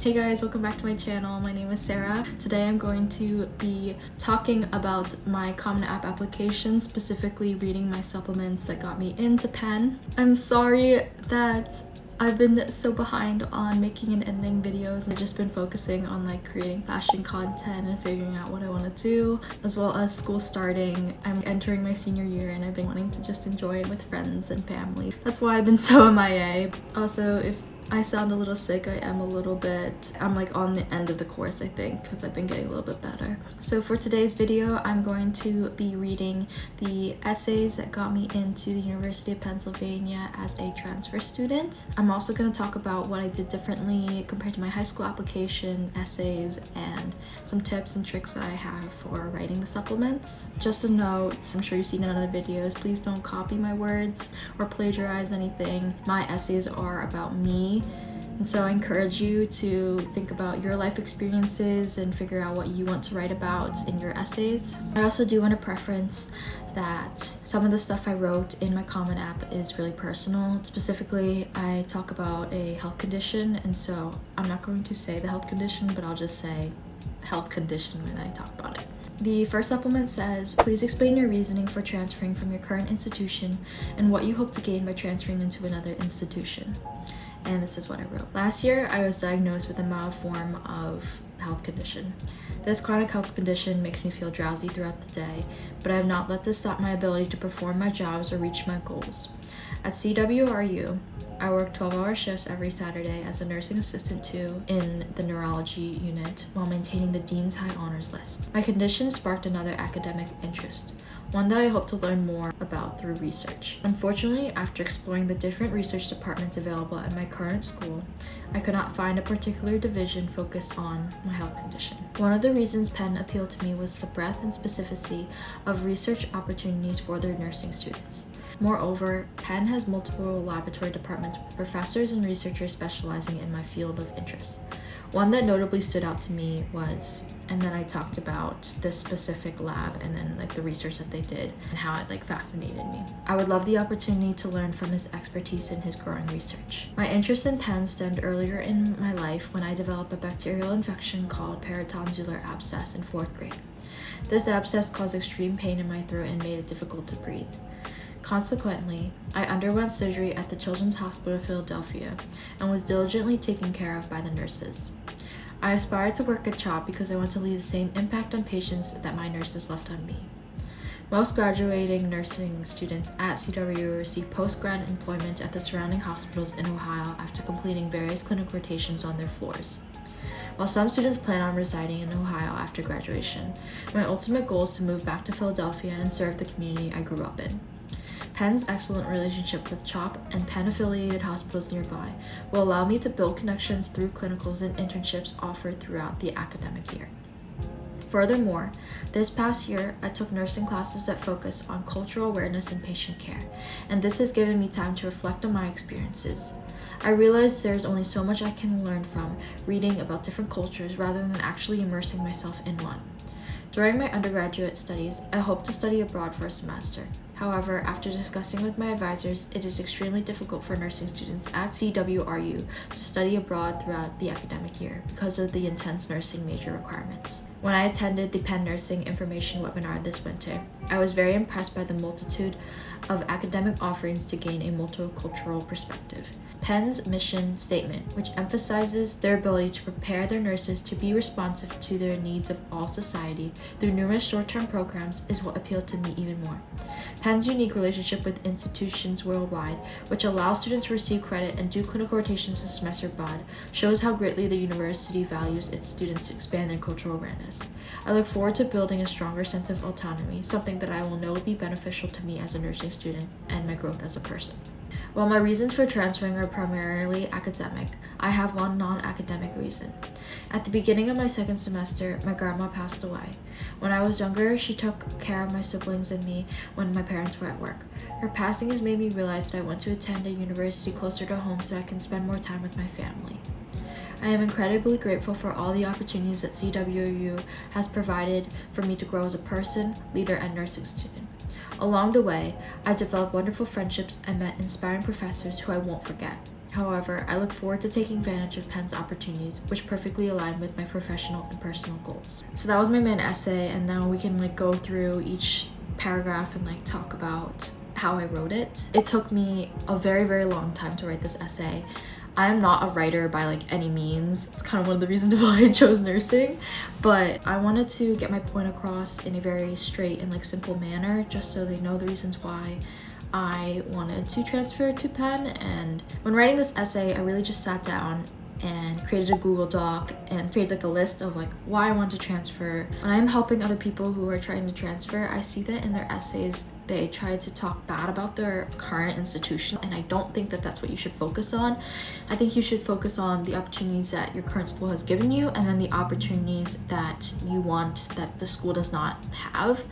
Hey guys, welcome back to my channel. My name is Sarah. Today I'm going to be talking about my Common App application, specifically reading my supplements that got me into Penn. I'm sorry that I've been so behind on making and editing videos. I've just been focusing on creating fashion content and figuring out what I want to do, as well as school starting. I'm entering my senior year and I've been wanting to just enjoy it with friends and family. That's why I've been so MIA. Also, if I sound a little sick, I am a little bit. I'm on the end of the course, I think, because I've been getting a little bit better. So for today's video, I'm going to be reading the essays that got me into the University of Pennsylvania as a transfer student. I'm also going to talk about what I did differently compared to my high school application, essays, and some tips and tricks that I have for writing the supplements. Just a note, I'm sure you've seen it in other videos, please don't copy my words or plagiarize anything. My essays are about me. And so I encourage you to think about your life experiences and figure out what you want to write about in your essays. I also do want to preference that some of the stuff I wrote in my Common App is really personal. Specifically, I talk about a health condition, and so I'm not going to say the health condition, but I'll just say health condition when I talk about it. The first supplement says, please explain your reasoning for transferring from your current institution and what you hope to gain by transferring into another institution. And this is what I wrote. Last year, I was diagnosed with a mild form of health condition. This chronic health condition makes me feel drowsy throughout the day, but I have not let this stop my ability to perform my jobs or reach my goals. At CWRU, I work 12-hour shifts every Saturday as a nursing assistant 2 in the neurology unit while maintaining the Dean's High Honors list. My condition sparked another academic interest, one that I hope to learn more about through research. Unfortunately, after exploring the different research departments available at my current school, I could not find a particular division focused on my health condition. One of the reasons Penn appealed to me was the breadth and specificity of research opportunities for their nursing students. Moreover, Penn has multiple laboratory departments with professors and researchers specializing in my field of interest. One that notably stood out to me was, and then I talked about this specific lab and then the research that they did and how it fascinated me. I would love the opportunity to learn from his expertise in his growing research. My interest in Penn stemmed earlier in my life when I developed a bacterial infection called peritonsillar abscess in 4th grade. This abscess caused extreme pain in my throat and made it difficult to breathe. Consequently, I underwent surgery at the Children's Hospital of Philadelphia and was diligently taken care of by the nurses. I aspired to work at CHOP because I want to leave the same impact on patients that my nurses left on me. Most graduating nursing students at CWU receive post-grad employment at the surrounding hospitals in Ohio after completing various clinical rotations on their floors. While some students plan on residing in Ohio after graduation, my ultimate goal is to move back to Philadelphia and serve the community I grew up in. Penn's excellent relationship with CHOP and Penn-affiliated hospitals nearby will allow me to build connections through clinicals and internships offered throughout the academic year. Furthermore, this past year, I took nursing classes that focus on cultural awareness and patient care, and this has given me time to reflect on my experiences. I realized there's only so much I can learn from reading about different cultures rather than actually immersing myself in one. During my undergraduate studies, I hope to study abroad for a semester. However, after discussing with my advisors, it is extremely difficult for nursing students at CWRU to study abroad throughout the academic year because of the intense nursing major requirements. When I attended the Penn Nursing Information webinar this winter, I was very impressed by the multitude of academic offerings to gain a multicultural perspective. Penn's mission statement, which emphasizes their ability to prepare their nurses to be responsive to the needs of all society through numerous short-term programs, is what appealed to me even more. Penn's unique relationship with institutions worldwide, which allows students to receive credit and do clinical rotations a semester abroad, shows how greatly the university values its students to expand their cultural awareness. I look forward to building a stronger sense of autonomy, something that I will know will be beneficial to me as a nursing student and my growth as a person. While my reasons for transferring are primarily academic, I have one non-academic reason. At the beginning of my second semester, my grandma passed away. When I was younger, she took care of my siblings and me when my parents were at work. Her passing has made me realize that I want to attend a university closer to home so I can spend more time with my family. I am incredibly grateful for all the opportunities that CWU has provided for me to grow as a person, leader, and nursing student. Along the way, I developed wonderful friendships and met inspiring professors who I won't forget. However, I look forward to taking advantage of Penn's opportunities, which perfectly align with my professional and personal goals. So that was my main essay, and now we can go through each paragraph and talk about how I wrote it. It took me a very, very long time to write this essay. I am not a writer by any means. It's kind of one of the reasons why I chose nursing, but I wanted to get my point across in a very straight and simple manner, just so they know the reasons why I wanted to transfer to Penn. And when writing this essay, I really just sat down and created a Google Doc and created a list of why I want to transfer. When I'm helping other people who are trying to transfer, I see that in their essays they try to talk bad about their current institution, and I don't think that that's what you should focus on. I think you should focus on the opportunities that your current school has given you, and then the opportunities that you want that the school does not have.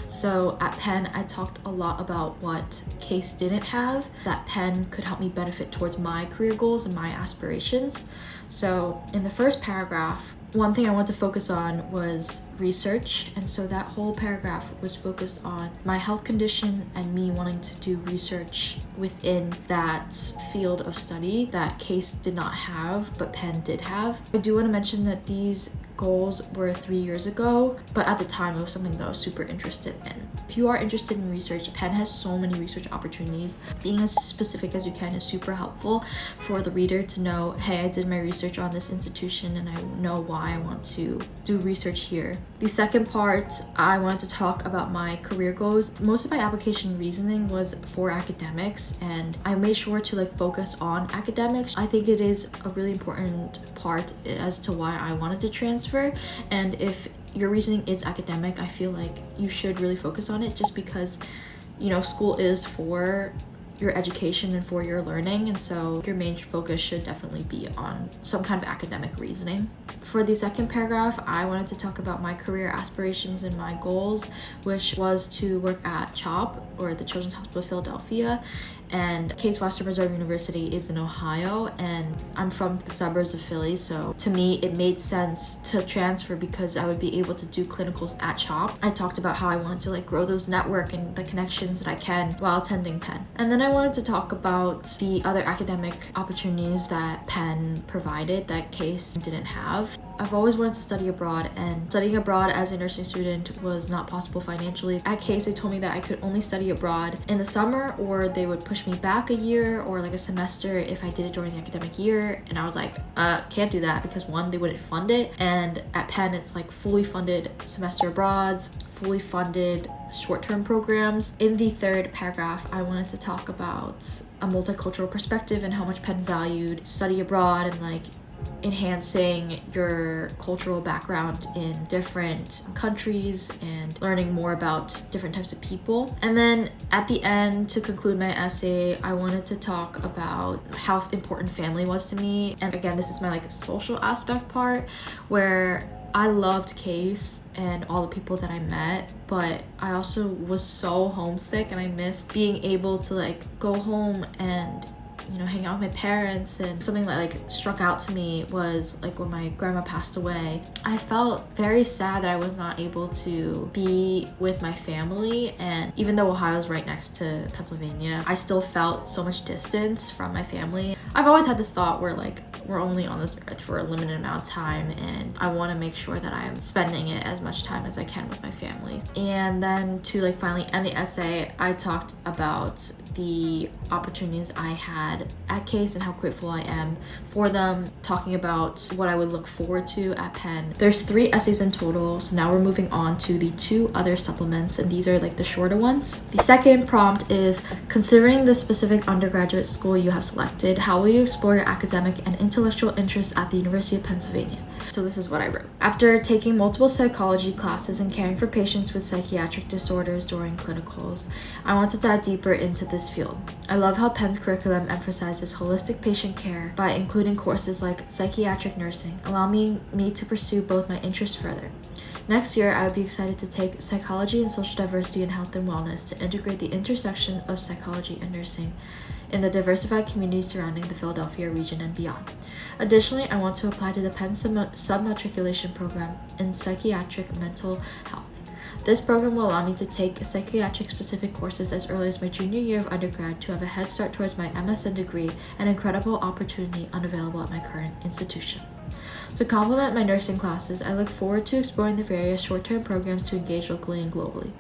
So at Penn, I talked a lot about what Case didn't have that Penn could help me benefit towards my career goals and my aspirations. So in the first paragraph, one thing I wanted to focus on was research, and so that whole paragraph was focused on my health condition and me wanting to do research within that field of study that Case did not have, but Penn did have. I do want to mention that these goals were 3 years ago, but at the time it was something that I was super interested in. If you are interested in research, Penn has so many research opportunities. Being as specific as you can is super helpful for the reader to know, hey, I did my research on this institution and I know why I want to do research here. The second part, I wanted to talk about my career goals. Most of my application reasoning was for academics, and I made sure to focus on academics. I think it is a really important part as to why I wanted to transfer, and if your reasoning is academic, I feel you should really focus on it, just because school is for your education and for your learning, and so your main focus should definitely be on some kind of academic reasoning. For the second paragraph, I wanted to talk about my career aspirations and my goals, which was to work at CHOP, or the Children's Hospital of Philadelphia, and Case Western Reserve University is in Ohio, and I'm from the suburbs of Philly, so to me it made sense to transfer because I would be able to do clinicals at CHOP. I talked about how I wanted to grow those network and the connections that I can while attending Penn. And then I wanted to talk about the other academic opportunities that Penn provided that Case didn't have. I've always wanted to study abroad, and studying abroad as a nursing student was not possible financially. At Case, they told me that I could only study abroad in the summer, or they would push me back a year or a semester if I did it during the academic year, and I was can't do that because one, they wouldn't fund it, and at Penn it's fully funded semester abroads, fully funded short-term programs. In the third paragraph, I wanted to talk about a multicultural perspective and how much Penn valued study abroad and enhancing your cultural background in different countries and learning more about different types of people. And then at the end, to conclude my essay, I wanted to talk about how important family was to me. And again, this is my social aspect part, where I loved Case and all the people that I met, but I also was so homesick, and I missed being able to go home and hang out with my parents. And something that struck out to me was when my grandma passed away. I felt very sad that I was not able to be with my family, and even though Ohio's right next to Pennsylvania, I still felt so much distance from my family. I've always had this thought where we're only on this earth for a limited amount of time, and I want to make sure that I'm spending it as much time as I can with my family. And then to finally end the essay, I talked about the opportunities I had at Case and how grateful I am for them, talking about what I would look forward to at Penn. There's 3 essays in total, so now we're moving on to the 2 other supplements, and these are the shorter ones. The second prompt is, considering the specific undergraduate school you have selected, how will you explore your academic and intellectual interests at the University of Pennsylvania? So this is what I wrote. After taking multiple psychology classes and caring for patients with psychiatric disorders during clinicals, I want to dive deeper into this field. I love how Penn's curriculum emphasizes holistic patient care by including courses like psychiatric nursing, allowing me to pursue both my interests further. Next year, I would be excited to take psychology and social diversity in health and wellness to integrate the intersection of psychology and nursing in the diversified communities surrounding the Philadelphia region and beyond. Additionally, I want to apply to the Penn submatriculation program in psychiatric mental health. This program will allow me to take psychiatric-specific courses as early as my junior year of undergrad to have a head start towards my MSN degree, an incredible opportunity unavailable at my current institution. To complement my nursing classes, I look forward to exploring the various short-term programs to engage locally and globally.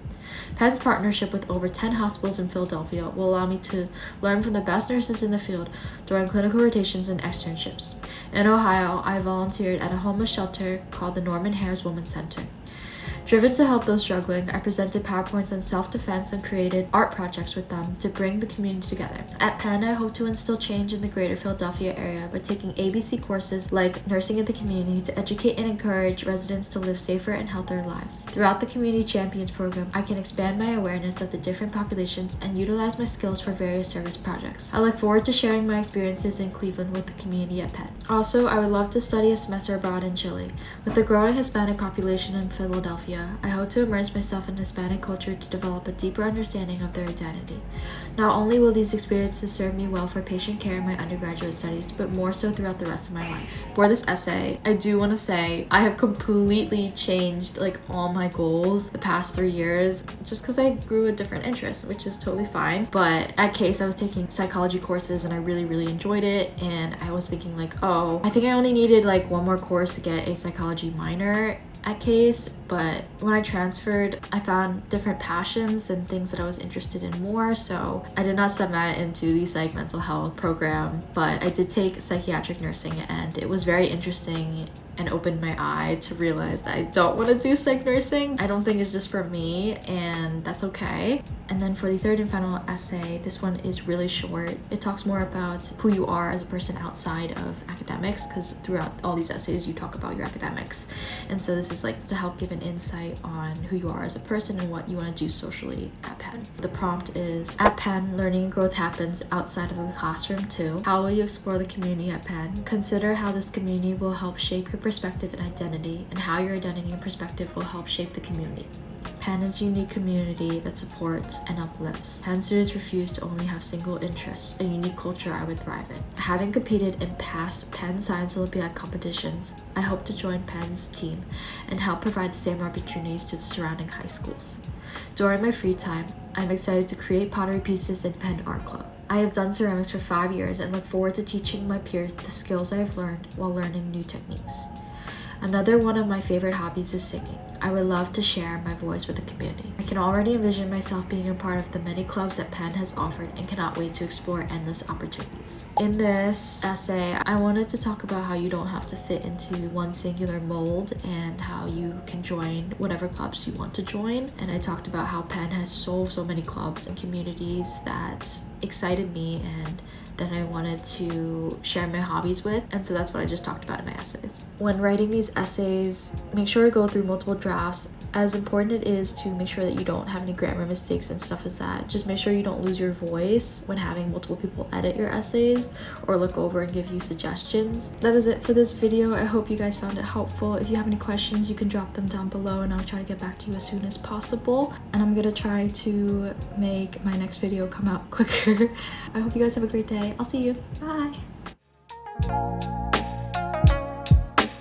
Penn's partnership with over 10 hospitals in Philadelphia will allow me to learn from the best nurses in the field during clinical rotations and externships. In Ohio, I volunteered at a homeless shelter called the Norman Hares Women's Center. Driven to help those struggling, I presented PowerPoints on self-defense and created art projects with them to bring the community together. At Penn, I hope to instill change in the greater Philadelphia area by taking ABC courses like Nursing in the Community to educate and encourage residents to live safer and healthier lives. Throughout the Community Champions program, I can expand my awareness of the different populations and utilize my skills for various service projects. I look forward to sharing my experiences in Cleveland with the community at Penn. Also, I would love to study a semester abroad in Chile. With the growing Hispanic population in Philadelphia, I hope to immerse myself in Hispanic culture to develop a deeper understanding of their identity. Not only will these experiences serve me well for patient care in my undergraduate studies, but more so throughout the rest of my life. For this essay, I do want to say I have completely changed all my goals the past 3 years just because I grew a different interest, which is totally fine. But at Case, I was taking psychology courses and I really enjoyed it, and I was thinking oh, I think I only needed one more course to get a psychology minor at Case, but when I transferred, I found different passions and things that I was interested in more, so I did not submit into the psych mental health program, but I did take psychiatric nursing, and it was very interesting and opened my eye to realize that I don't want to do psych nursing. I don't think it's just for me, and that's okay. And then for the third and final essay, this one is really short. It talks more about who you are as a person outside of academics, because throughout all these essays you talk about your academics, and so this is to help give an insight on who you are as a person and what you want to do socially at Penn. The prompt is, at Penn, learning and growth happens outside of the classroom too. How will you explore the community at Penn? Consider how this community will help shape your perspective and identity, and how your identity and perspective will help shape the community. Penn is a unique community that supports and uplifts. Penn students refuse to only have single interests, a unique culture I would thrive in. Having competed in past Penn Science Olympiad competitions, I hope to join Penn's team and help provide the same opportunities to the surrounding high schools. During my free time, I'm excited to create pottery pieces in Penn Art Club. I have done ceramics for 5 years and look forward to teaching my peers the skills I have learned while learning new techniques. Another one of my favorite hobbies is singing. I would love to share my voice with the community. I can already envision myself being a part of the many clubs that Penn has offered and cannot wait to explore endless opportunities. In this essay, I wanted to talk about how you don't have to fit into one singular mold and how you can join whatever clubs you want to join. And I talked about how Penn has so many clubs and communities that excited me and that I wanted to share my hobbies with, and so that's what I just talked about in my essays. When writing these essays, make sure to go through multiple drafts. As important it is to make sure that you don't have any grammar mistakes and stuff as that, just make sure you don't lose your voice when having multiple people edit your essays or look over and give you suggestions. That is it for this video. I hope you guys found it helpful. If you have any questions, you can drop them down below and I'll try to get back to you as soon as possible. And I'm gonna try to make my next video come out quicker. I hope you guys have a great day. I'll see you. Bye.